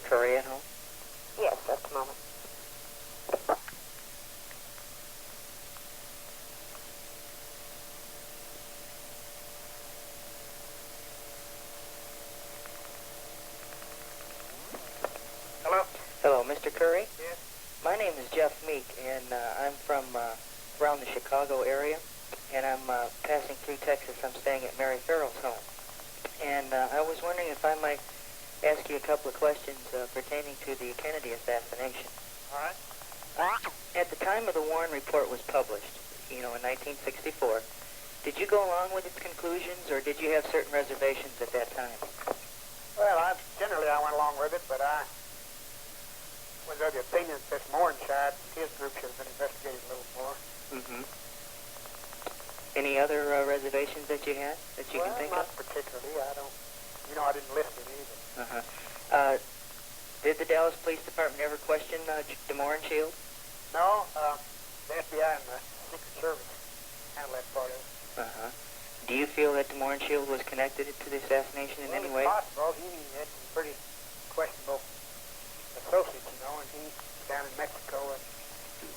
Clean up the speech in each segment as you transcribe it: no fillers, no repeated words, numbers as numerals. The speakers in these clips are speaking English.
Curry at home? Yes, just a moment. Hello? Hello, Mr. Curry? Yes? My name is Jeff Meek, and I'm from around the Chicago area, and I'm passing through Texas. I'm staying at Mary Farrell's home. And I was wondering if I might ask you a couple of questions pertaining to the Kennedy assassination. All right. At the time of the Warren Report was published, in 1964, did you go along with its conclusions, or did you have certain reservations at that time? Well, generally I went along with it, but I was of the opinion that this Morningside, his group should have been investigated a little more. Mm-hmm. Any other reservations that you had that you can think not of? particularly. I don't, I didn't list it either. Uh-huh. Did the Dallas Police Department ever question DeMore and Shield? No, the FBI and the Secret Service handled that part of it. Uh-huh. Do you feel that DeMore and Shield was connected to the assassination in any way? It's possible. He had some pretty questionable associates, and he was down in Mexico and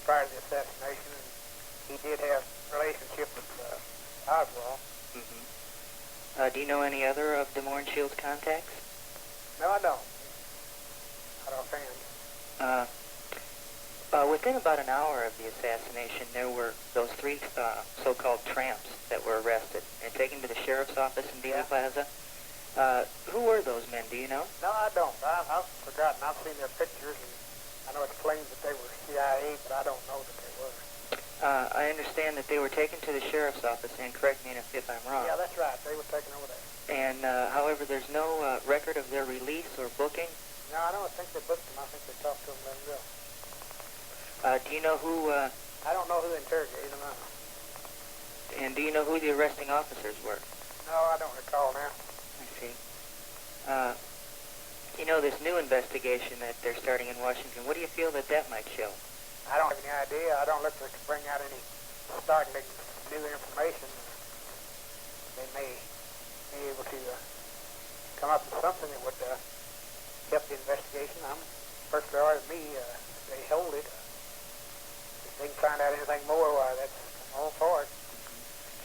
prior to the assassination, and he did have a relationship with Oswald. Mm-hmm. Do you know any other of DeMore and Shield's contacts? No, I don't. Not offhand. Within about an hour of the assassination, there were those three so-called tramps that were arrested and taken to the sheriff's office in Dealey Plaza. Who were those men? Do you know? No, I don't. I've forgotten. I've seen their pictures, and I know it claims that they were CIA, but I don't know that they were. I understand that they were taken to the sheriff's office, and correct me if I'm wrong. Yeah, that's right. They were taken over there. And, however, there's no record of their release or booking? No, I don't think they booked them. I think they talked to them and let them go. Do you know who... I don't know who interrogated them. And do you know who the arresting officers were? No, I don't recall now. I see. This new investigation that they're starting in Washington, what do you feel that might show? I don't have any idea. I don't look like to bring out any startling new information. They may be able to come up with something that would help the investigation. First priority to me, they hold it. If they can find out anything more, why, that's all for it.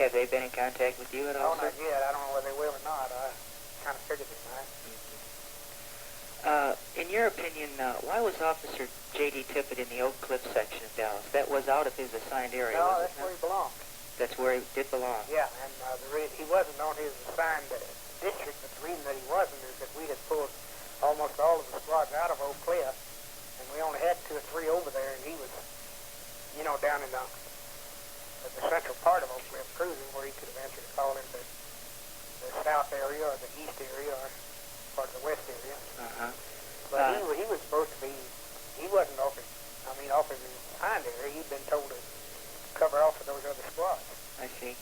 Have they been in contact with you at all, No, not yet. I don't know whether they will or not. I kind of figured they might. In your opinion, why was Officer J.D. Tippett in the Oak Cliff section of Dallas? That was out of his assigned area, No, wasn't that's where he belonged. That's where he did belong. Yeah, and he wasn't on his assigned district, but the reason that he wasn't is that we had pulled almost all of the squads out of Oak Cliff, and we only had 2 or 3 over there, and he was, down in the central part of Oak Cliff cruising, where he could have answered a call into the south area or the east area or part of the west area. Uh-huh. But he was supposed to be, he wasn't off his assigned area. He'd been told to cover off of those other squads. I see.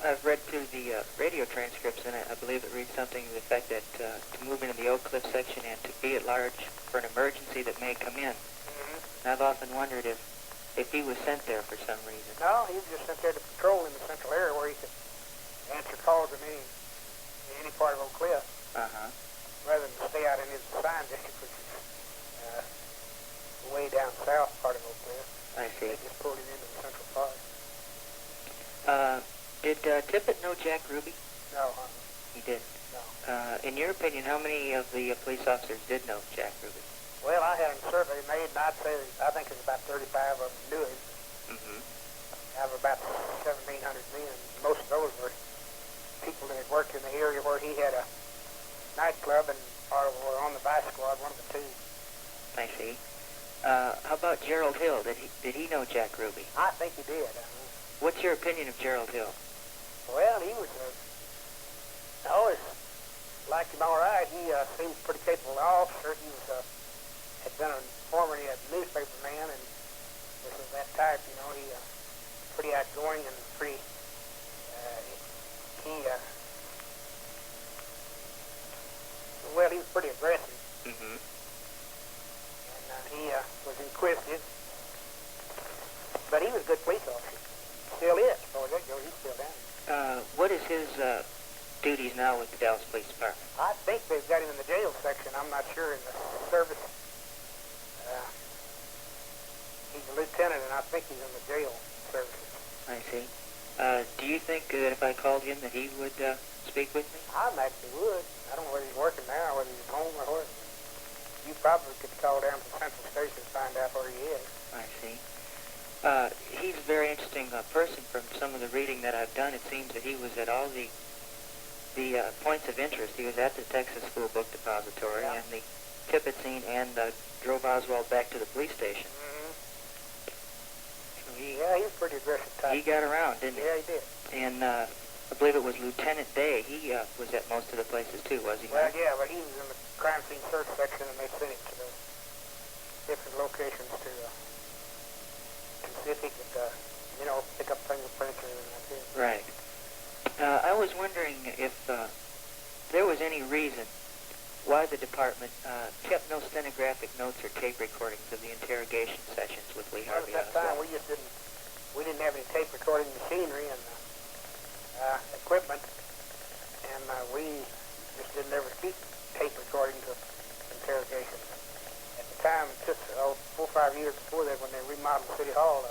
I've read through the radio transcripts, and I believe it reads something to the effect that to move into the Oak Cliff section and to be at large for an emergency that may come in. Mm-hmm. And I've often wondered if he was sent there for some reason. No, he was just sent there to patrol in the central area where he could answer calls in any part of Oak Cliff, Uh-huh. rather than stay out in his assigned district, which is way down south part of Oak Cliff. I see. They just pulled him into the central part. Did Tippett know Jack Ruby? No, He did. no. In your opinion, how many of the police officers did know Jack Ruby? Well, I had a survey made, and I think it's about 35 of them knew him. Mm-hmm. Out of about 1,700 men, most of those were people that had worked in the area where he had a nightclub and or were on the vice squad, one of the two. I see. How about Gerald Hill? Did he know Jack Ruby? I think he did. What's your opinion of Gerald Hill? Well, he was I always liked him all right. He seemed pretty capable officer. He was had been formerly a newspaper man and was of that type. He pretty outgoing and pretty. He was pretty aggressive. Mm-hmm. And he was inquisitive, but he was a good police officer. Still is, as far as that goes. He's still down there. What is his duties now with the Dallas Police Department? I think they've got him in the jail section. I'm not sure in the service. He's a lieutenant, and I think he's in the jail services. I see. Do you think that if I called him that he would speak with me? I imagine he would. I don't know whether he's working now, whether he's home or what. You probably could call down to Central Station and find out where he is. I see. He's a very interesting person. From some of the reading that I've done, it seems that he was at all the points of interest. He was at the Texas School Book Depository and the Tippett scene, and drove Oswald back to the police station. So he was pretty aggressive type. He got around, didn't he? Yeah, he did. And I believe it was Lieutenant Day. He was at most of the places too, was he? Well, yeah, but he was in the crime scene search section, and they sent him to the different locations to see if he could, pick up fingerprints or anything like that. Right. I was wondering if there was any reason why the department kept no stenographic notes or tape recordings of the interrogation sessions with Lee Well, Harvey at that time, Oswald. we didn't have any tape recording machinery and equipment, and we just didn't ever keep tape recordings of interrogations. At the time, just 4 or 5 years before that, when they remodeled City Hall,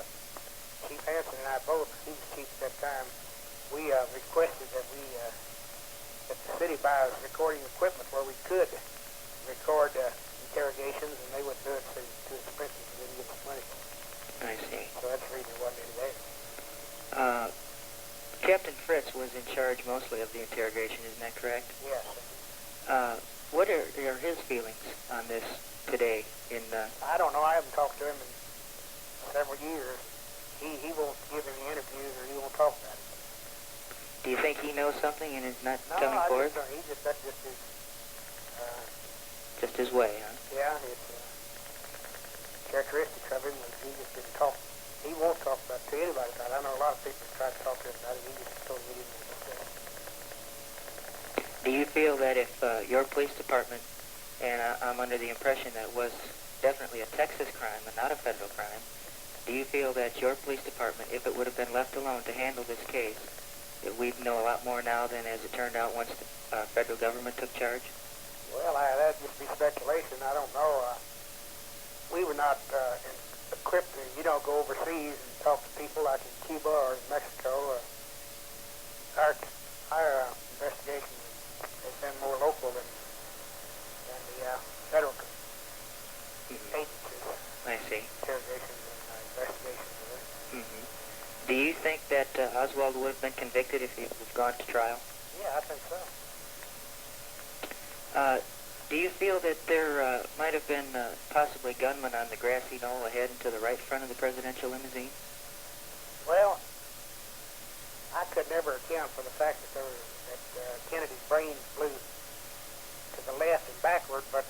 Chief Hanson and I both, he was chief at that time, we requested that that the city buy us recording equipment where we could record interrogations, and they would do it too expensive for them to get the money. I see. So that's the reason there wasn't any there. Captain Fritz was in charge mostly of the interrogation, isn't that correct? Yes. What are his feelings on this today? I don't know. I haven't talked to him in several years. He won't give any interviews, or he won't talk about it. Do you think he knows something and is not No, coming forward? that's just his... Just his way, huh? Yeah, it's characteristics of him, and he just didn't talk. He won't talk about it to anybody about it. I know a lot of people have tried to talk to him about it. He just told me he didn't understand. Do you feel that if your police department, and I'm under the impression that was definitely a Texas crime and not a federal crime, do you feel that your police department, if it would have been left alone to handle this case, that we'd know a lot more now than as it turned out once the federal government took charge? Well, that'd just be speculation. I don't know. We were not equipped to, go overseas and talk to people like in Cuba or in Mexico. Our investigation has been more local than the federal agencies. I see. Interrogations and investigations of it. Mm-hmm. Do you think that Oswald would have been convicted if he was gone to trial? Yeah, I think so. Do you feel that there might have been possibly gunmen on the grassy knoll ahead and to the right front of the presidential limousine? Well, I could never account for the fact that Kennedy's brain flew to the left and backward, but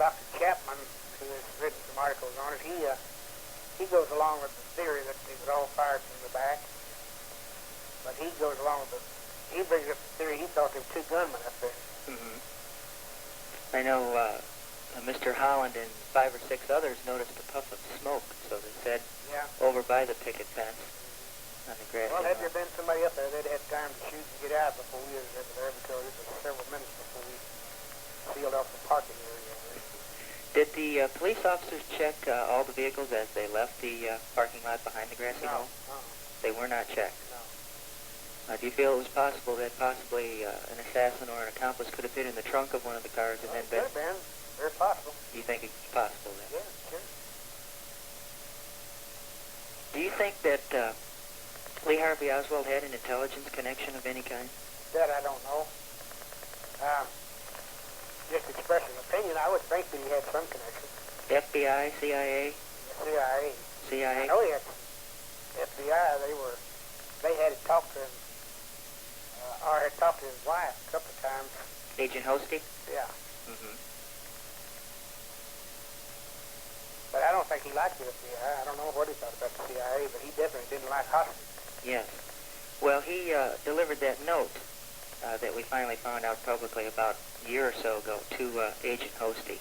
Dr. Chapman, who has written some articles on it, he goes along with the theory that it was all fired from the back. But he goes along with he brings up the theory he thought there were 2 gunmen up there. Mm-hmm. I know Mr. Holland and 5 or 6 others noticed a puff of smoke, so they said, over by the picket fence on the grassy knoll. Well, had there been somebody up there, they'd had time to shoot and get out before we were there, because it was several minutes before we sealed off the parking area. Did the police officers check all the vehicles as they left the parking lot behind the grassy knoll? No. They were not checked? No. Do you feel it was possible that possibly an assassin or an accomplice could have been in the trunk of one of the cars and then been... Could have been. Very possible. Do you think it's possible then? Yeah, sure. Do you think that Lee Harvey Oswald had an intelligence connection of any kind? That I don't know. Just express an opinion, I would think that he had some connection. FBI, CIA? CIA. CIA? I know he had FBI. They had talked to him, or had talked to his wife a couple of times. Agent Hosty? Yeah. Mm-hmm. But I don't think he liked the FBI. I don't know what he thought about the CIA, but he definitely didn't like hostages. Yes. Well, he delivered that note that we finally found out publicly about a year or so ago to Agent Hosty.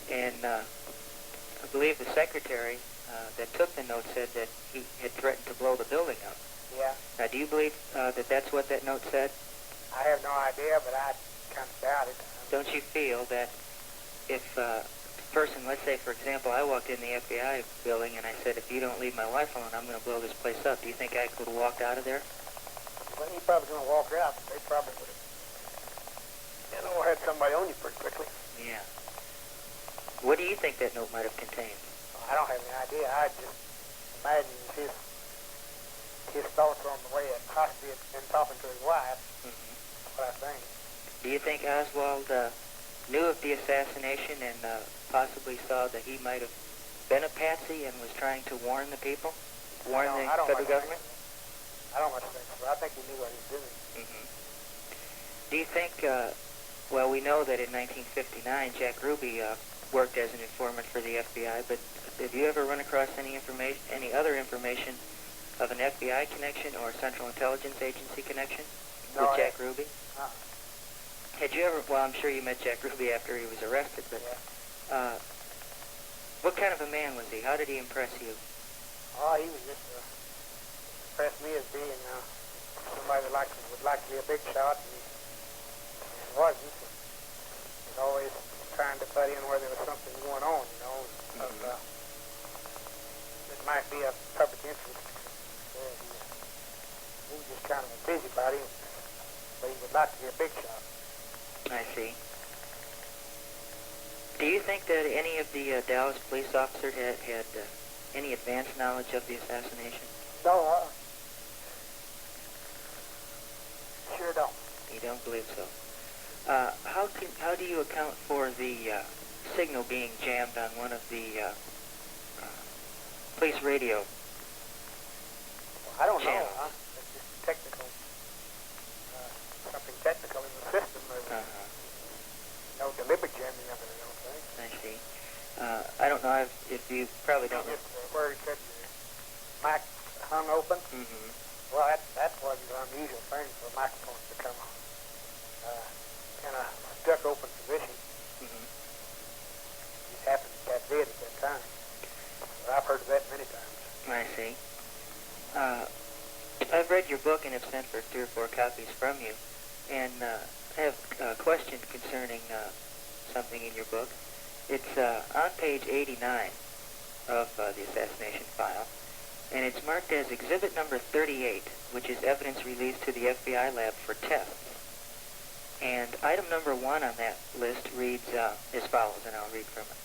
Yeah. And I believe the secretary that took the note said that he had threatened to blow the building up. Yeah. Now, do you believe that that's what that note said? I have no idea, but I kind of doubt it. Don't you feel that if a person, let's say, for example, I walked in the FBI building and I said, if you don't leave my wife alone, I'm going to blow this place up, do you think I could have walked out of there? Well, he probably going to walk out, but they probably would have, had somebody on you pretty quickly. Yeah. What do you think that note might have contained? Well, I don't have any idea. I just imagine his thoughts on the way that Hosty had been talking to his wife. Mm-hmm. That's what I think. Do you think Oswald knew of the assassination and possibly saw that he might have been a patsy and was trying to warn the people? Warn the federal government? I don't much think so. I think he knew what he was doing. Mm-hmm. Do you think, well, we know that in 1959, Jack Ruby worked as an informant for the FBI, but have you ever run across any other information of an FBI connection or Central Intelligence Agency connection with Jack Ruby? No. Had you ever, well, I'm sure you met Jack Ruby after he was arrested, but what kind of a man was he? How did he impress you? Oh, he was just, impressed me as being somebody that would like to be a big shot, and wasn't. He was always trying to butt in where there was something going on, because it might be a public interest. He was just kind of a busybody, but he would like to be a big shot. I see. Do you think that any of the Dallas police officers had any advanced knowledge of the assassination? No, sure don't. You don't believe so? How do you account for the signal being jammed on one of the police radio Well, I don't channels? know. It's just technical, something technical in the system. There's no deliberate jamming of it, I don't think. I see. I don't know if you probably don't know. Just where he said the mic hung open. Mm-hmm. Well, that wasn't an unusual thing for microphones to come on. In a stuck open position. Mm-hmm. It happened that did at that time. But I've heard of that many times. I see. I've read your book and have sent for 3 or 4 copies from you, and I have a question concerning something in your book. It's on page 89 of the assassination file, and it's marked as Exhibit Number 38, which is evidence released to the FBI lab for tests. And item number 1 on that list reads as follows, and I'll read from it.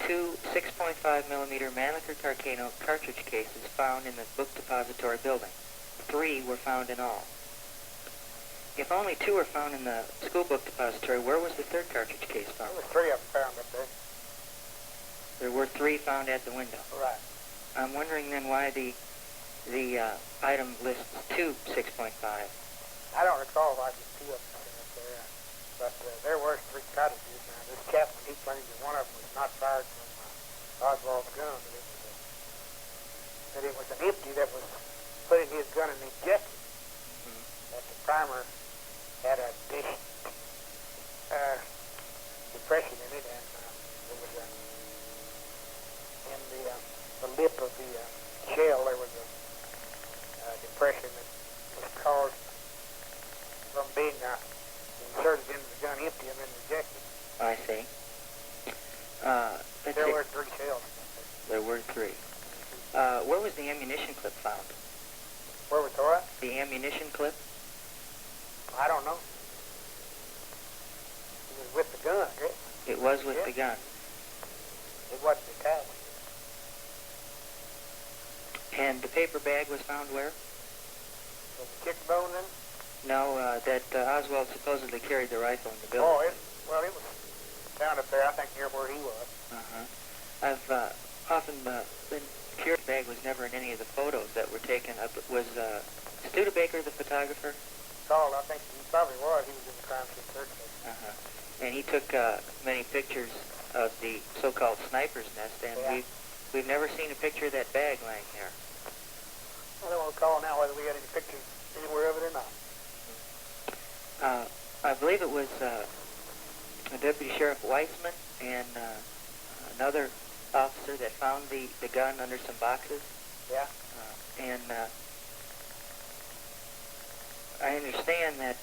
2 6.5 millimeter Mannlicher Carcano cartridge cases found in the book depository building. 3 were found in all. If only 2 were found in the school book depository, where was the 3rd cartridge case found? There were 3 of them found up there. There were 3 found at the window. Right. I'm wondering then why the item lists 2 6.5. I don't recall why there's 2 of them up there, but there were 3 cartridges. Now, this captain, he claimed that one of them was not fired from Oswald's gun, that it was an empty that was put in his gun and ejected. Mm-hmm. That the primer had a depression in it, and there was in the lip of the shell there was a depression that was caused from being inserted into the gun empty and then rejected. I see. There were 3 shells. There were 3. Where was the ammunition clip found? Where was the what? The ammunition clip? I don't know. It was with the gun, right? It was with the gun. It wasn't detached. And the paper bag was found where? Was the kick bone then? No, that Oswald supposedly carried the rifle in the building. Oh, it was found up there, I think, near where he was. Uh-huh. I've often been curious the bag was never in any of the photos that were taken. Was Studebaker the photographer? Called, I think he probably was. He was in the crime scene search. Uh-huh. And he took many pictures of the so-called sniper's nest, and we've never seen a picture of that bag laying there. I don't recall now whether we had any pictures anywhere of it or not. I believe it was Deputy Sheriff Weissman and another officer that found the gun under some boxes. Yeah. And I understand that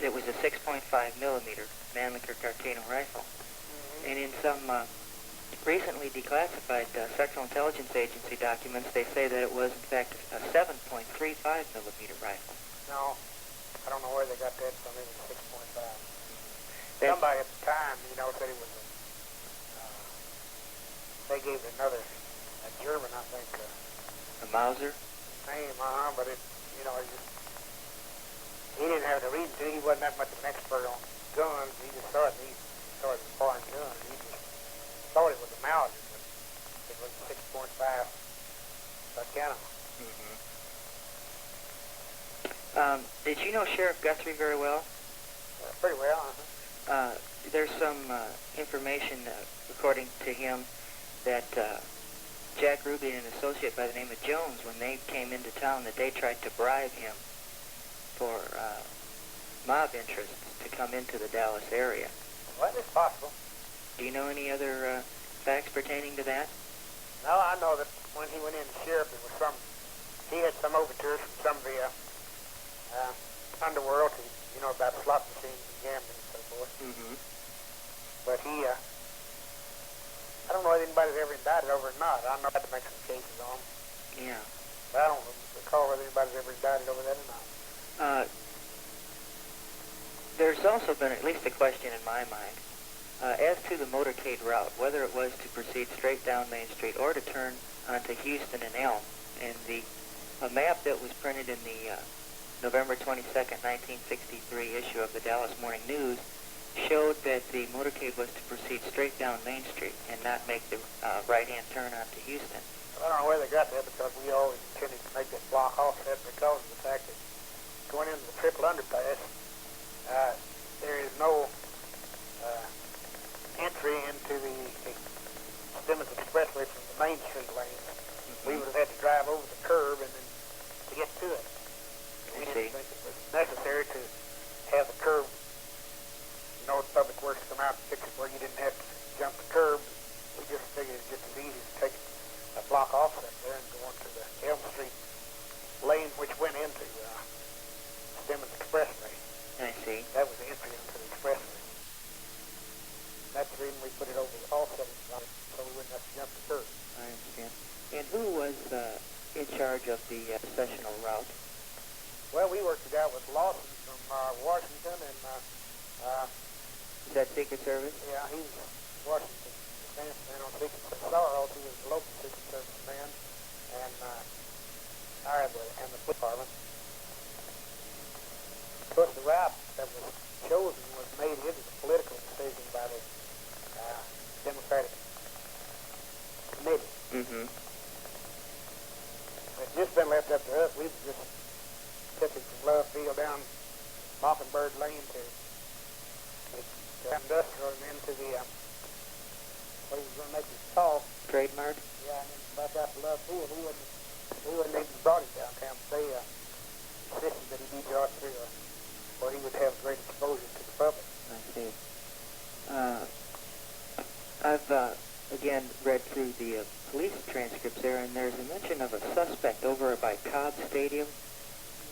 it was a 6.5 millimeter Mannlicher Carcano rifle. Mm-hmm. And in some recently declassified Central Intelligence Agency documents, they say that it was, in fact, a 7.35 millimeter rifle. No, I don't know where they got that from. It was 6.5. That's- Somebody at the time, said it was they gave it a German, I think, a Mauser? name, but it, it just, he didn't have the reason to. He wasn't that much of an expert on guns. He just thought he started foreign guns. He just thought it was a Mauser, but it was 6.5 Carcano. Did you know Sheriff Guthrie very well? Pretty well, There's some information, according to him, that Jack Ruby and an associate by the name of Jones, when they came into town, that they tried to bribe him for mob interests to come into the Dallas area. Well, it's possible. Do you know any other facts pertaining to that? No, I know that when he went in the sheriff, it was he had some overtures from some of the underworld, about slot machines and gambling and so forth. Mm-hmm. But I don't know if anybody's ever indicted over it or not. I know I had to make some cases on him. Yeah. But I don't recall whether anybody's ever indicted over that or not. There's also been at least a question in my mind as to the motorcade route, whether it was to proceed straight down Main Street or to turn onto Houston and Elm. And a map that was printed in the November 22nd, 1963 issue of the Dallas Morning News showed that the motorcade was to proceed straight down Main Street and not make the right-hand turn onto Houston. I don't know where they got that, because we always intended to make that block offset because of the fact that going into the triple underpass, there is no entry into the Simmons Expressway from the Main Street lane. Mm-hmm. We would have had to drive over the curb and then to get to it. We I see. didn't think it was necessary to have the curb, the Public Works come out and fix it where you didn't have to jump the curb. We just figured it's just as easy to take a block offset there and go on to the Elm Street lane, which went into Simmons Expressway. I see. That was the entry into the expressway. That's the reason we put it over the offset so we wouldn't have to jump the curb. I understand. And who was in charge of the sessional route? Well, we worked it out with Lawson from Washington, and Is that Secret Service? yeah, he's Washington defense man on Secret Service. Sorrells, he was the local Secret Service man, and the police department. Of course, the route that was chosen was made into the political decision by the Democratic committee. Mm-hmm. It's just been left up to us. We've just took it from Love Field down Mockingbird Lane to Industrial and into the where he was going to make his call. Trade Mart? Yeah, and then back out to Love Field. We wouldn't even brought him downtown. They insisted that he be brought through where he would have great exposure to the public. I see. I've again read through the police transcripts there, and there's a mention of a suspect over by Cobb Stadium,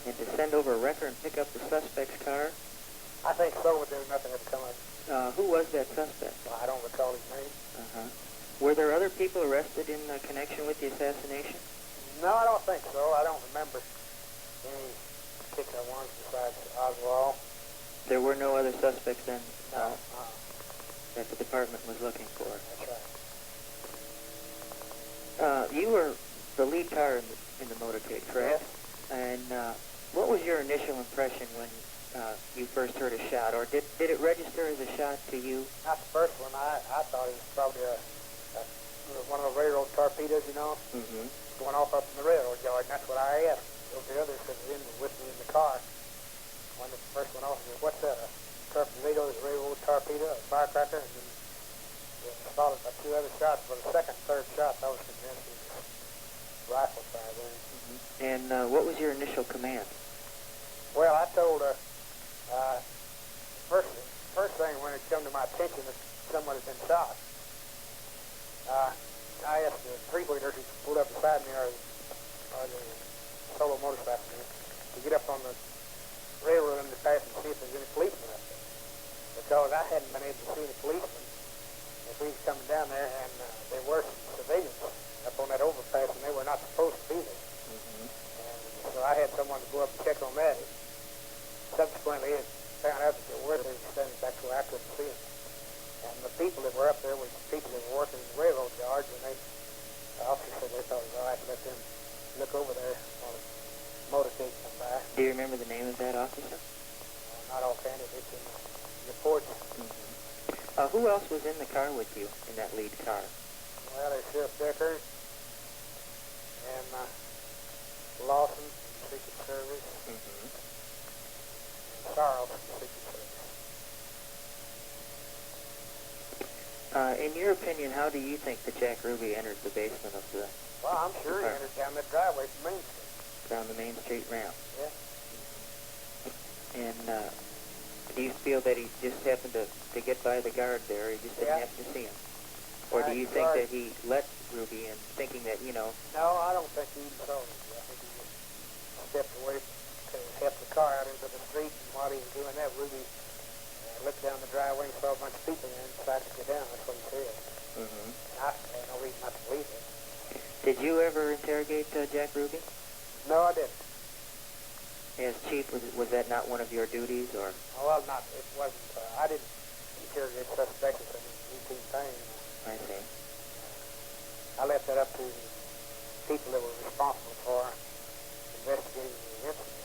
and to send over a wrecker and pick up the suspect's car. I think so, but there's nothing that come up. Who was that suspect? Well, I don't recall his name. Uh-huh. Were there other people arrested in connection with the assassination? No, I don't think so. I don't remember any particular ones besides Oswald. There were no other suspects then No. that the department was looking for. That's right. You were the lead car in the motorcade, correct? Yes. And what was your initial impression when you first heard a shot, or did it register as a shot to you? Not the first one. I thought it was probably one of the railroad torpedoes, Mm-hmm. going off up in the railroad yard, and that's what I asked. The others that were with me in the car. When the first one off, I said, "What's that? A torpedo? Is a railroad torpedo? A firecracker?" And then followed by two other shots. For the second, third shot, I was convinced it was rifle fire there. Mm-hmm. And what was your initial command? Well, I told first thing when it came to my attention that someone had been shot. I asked the three-wheelers who pulled up beside me, or the solo motorcycle, to get up on the railroad underpass and see if there's any policemen up there. Because I hadn't been able to see any policemen as we was coming down there, and there were some civilians up on that overpass, and they were not supposed to be there. And so I had someone to go up and check on that. Subsequently, it found out that there were things standing back where I couldn't see them. And the people that were up there were people that were working in the railroad yards, and the officer said they thought it was all right to let them look over there while the motorcade come by. Do you remember the name of that officer? Not offhand, it's in the reports. Who else was in the car with you, in that lead car? Well, there's Sheriff Decker and Lawson from the Secret Service, and Sorrow from the Secret Service. In your opinion, how do you think that Jack Ruby entered the basement of the... Well, I'm sure he entered down that driveway from Main Street. Down the Main Street ramp? Yeah. And do you feel that he just happened to get by the guard there, he just didn't happen to see him? Or do you think that he let Ruby in, thinking that, you know... No, I don't think he even saw him. I think he just stepped away to help the car out into the street, and while he was doing that, Ruby looked down the driveway and saw a bunch of people there and decided to get down. That's what he said. I had no reason not to believe it. Did you ever interrogate Jack Ruby? No, I didn't. As chief, was that not one of your duties, or? Oh, well, not. It wasn't. I didn't interrogate suspects as a routine thing. I see. I left that up to the people that were responsible for investigating the incident,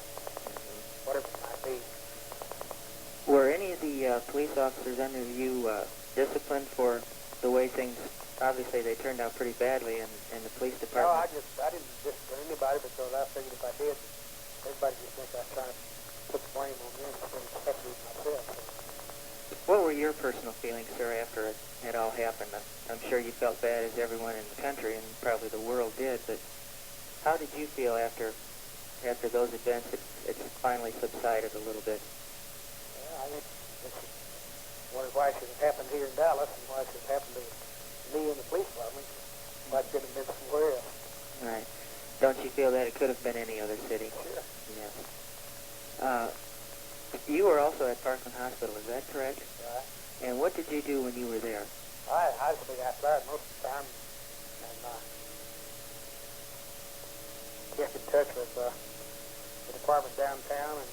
whatever it might be. Were any of the police officers under you disciplined for the way things, obviously they turned out pretty badly in the police No, department? I didn't discipline anybody because I figured if I did, everybody just think I was trying to put the blame on them instead of especially myself. What were your personal feelings, sir, after it all happened? I'm sure you felt bad as everyone in the country and probably the world did, but how did you feel after those events? It's finally subsided a little bit. Yeah, I think wondered why it should have happened here in Dallas and why it should have happened to me in the police department. Why it could have been somewhere else. Right. Don't you feel that it could have been any other city? Sure. Yes. You were also at Parkland Hospital, is that correct? Right. And what did you do when you were there? I stayed outside most of the time and kept in touch with the department downtown and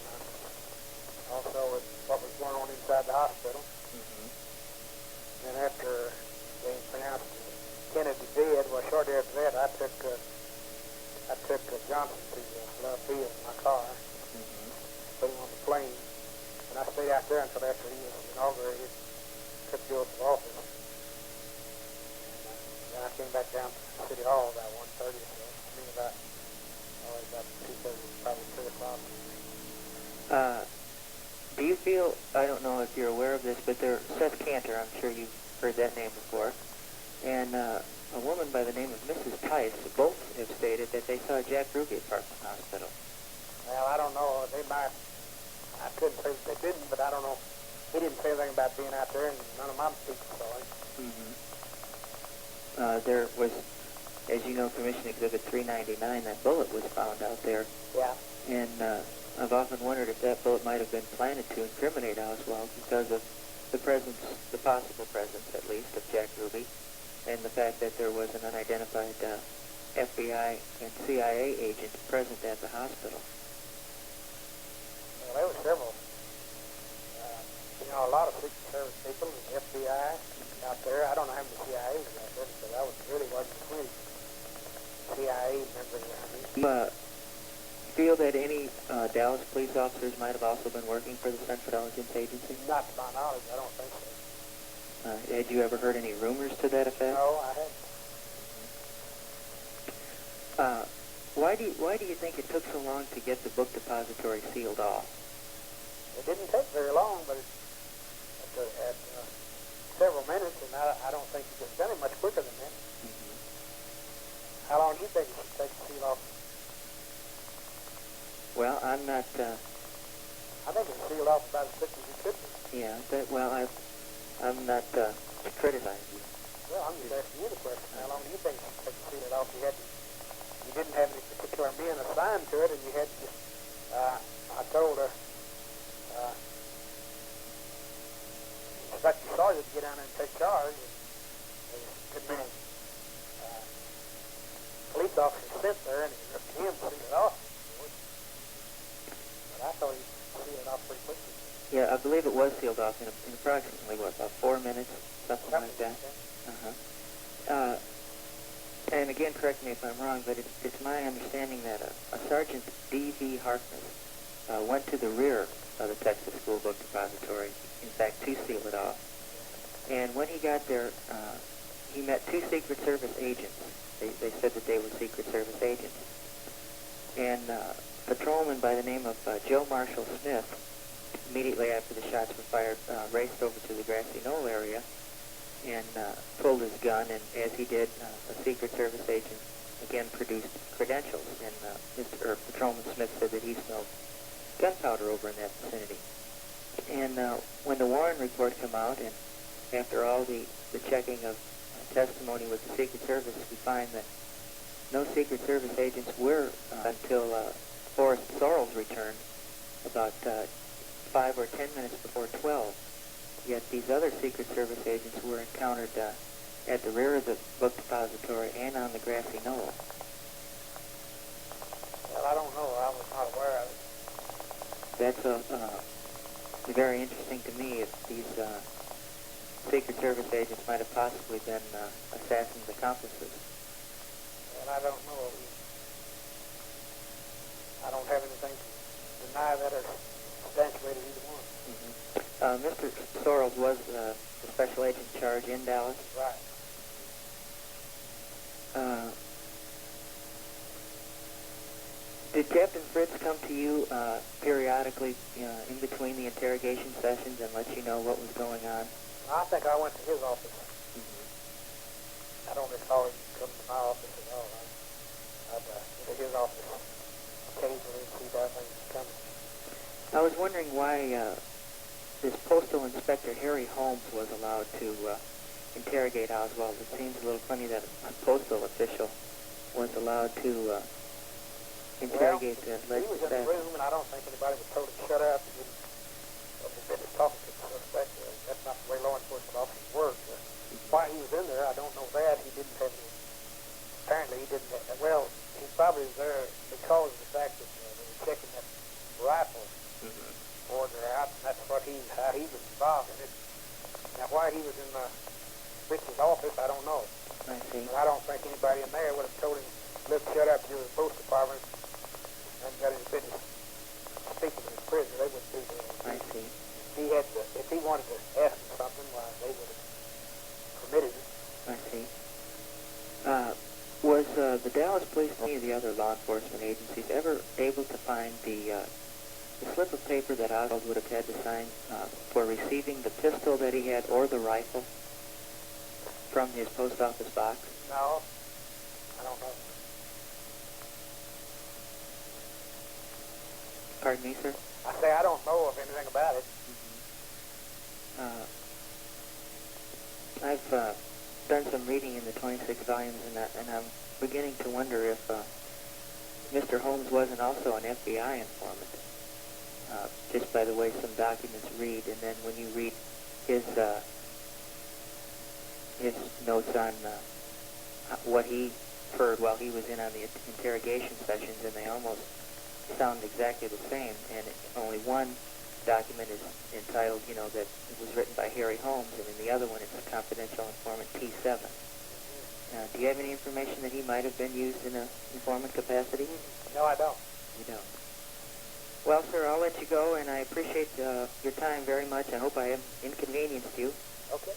also with what was going on inside the hospital. And after they pronounced Kennedy dead, well, shortly after that, I took Johnson to Love Field in my car, put him on the plane, and I stayed out there until after he was inaugurated, took the oath of office. And then I came back down to City Hall about 1:30 or so. I mean, about 2:30, probably 3 o'clock. Do you feel, I don't know if you're aware of this, but Seth Cantor, I'm sure you've heard that name before, and a woman by the name of Mrs. Tice, both have stated that they saw Jack Ruby at Parkland Hospital. Well, I don't know. They might. I couldn't say that they didn't, but I don't know. He didn't say anything about being out there, and none of my people saw him. There was, as you know, Commission Exhibit 399, that bullet was found out there. Yeah. And I've often wondered if that bullet might have been planted to incriminate Oswald because of the possible presence, at least, of Jack Ruby, and the fact that there was an unidentified FBI and CIA agent present at the hospital. Well, there were several. A lot of Secret Service people and the FBI out there. I don't know how many CIA was out there because I really wasn't 20 CIA members around me. Feel that any Dallas police officers might have also been working for the Central Intelligence Agency? Not to my knowledge, I don't think so. Had you ever heard any rumors to that effect? No, I hadn't. Why do you think it took so long to get the book depository sealed off? It didn't take very long, but at several minutes, and I don't think you could have done it much quicker than that. How long do you think it should take to seal off? Well, I'm not... I think it's sealed off about as quick as you could be. Yeah, I'm not criticizing you. Well, I'm just asking you the question. How long do you think it should take to seal it off? You didn't have any particular men assigned to it, and you had to just... I told In fact, you saw you get down there and take charge, and good many police officers sent there, and it was up to him to seal it off. But I thought he sealed it off pretty quickly. Yeah, I believe it was sealed off in approximately, what, about 4 minutes? Something like that. And again, correct me if I'm wrong, but it's my understanding that a Sergeant D.V. Harkness went to the rear of the Texas School Book Depository, in fact, to seal it off. And when he got there, he met 2 Secret Service agents. They said that they were Secret Service agents. And a patrolman by the name of Joe Marshall Smith, immediately after the shots were fired, raced over to the grassy knoll area and pulled his gun, and as he did, a Secret Service agent again produced credentials, and Patrolman Smith said that he smelled gunpowder over in that vicinity. And when the Warren report came out, and after all the checking of testimony with the Secret Service, we find that no Secret Service agents were until Forrest Sorrell's return about 5 or 10 minutes before 12. Yet these other Secret Service agents were encountered at the rear of the book depository and on the grassy knoll. Well, I don't know. I was not aware of it. That's very interesting to me. If these Secret Service agents might have possibly been assassins' accomplices. Well, I don't know. I don't have anything to deny that or substantiate either one. Mr. Sorrells was the special agent in charge in Dallas. Right. Did Captain Fritz come to you periodically in between the interrogation sessions and let you know what was going on? I think I went to his office. I don't recall him coming to my office at all. I'd go to his office occasionally and see how things were coming. I was wondering why this Postal Inspector Harry Holmes was allowed to interrogate Oswald. It seems a little funny that a postal official was allowed to interrogate the alleged he was in the room, and I don't think anybody was told to shut up. He didn't forbid to talk to the suspect. That's not the way law enforcement officers work. Why he was in there, I don't know that. He didn't have any. Apparently, he didn't. Well, he probably was there because of the fact that they were checking that rifle order out, and that's how he was involved in it. Now, why he was in Rich's office, I don't know. I see. But I don't think anybody in there would have told him, "Look, shut up, you're the post department," and got his business speaking to his prisoner. They wouldn't do that. I see. If he wanted to ask him something, why, they would have permitted it. I see. Was the Dallas Police or any of the other law enforcement agencies ever able to find the slip of paper that Oswald would have had to sign for receiving the pistol that he had or the rifle from his post office box? No, I don't know. Pardon me, sir? I say I don't know of anything about it. I've done some reading in the 26 volumes, and I'm beginning to wonder if Mr. Holmes wasn't also an FBI informant, just by the way some documents read, and then when you read his notes on what he heard while he was in on the interrogation sessions, and they almost sound exactly the same, and only one document is entitled, that it was written by Harry Holmes, and in the other one it's a confidential informant T7. Do you have any information that he might have been used in an informant capacity? No, I don't. You don't. Well, sir, I'll let you go, and I appreciate your time very much. I hope I have inconvenienced you. Okay.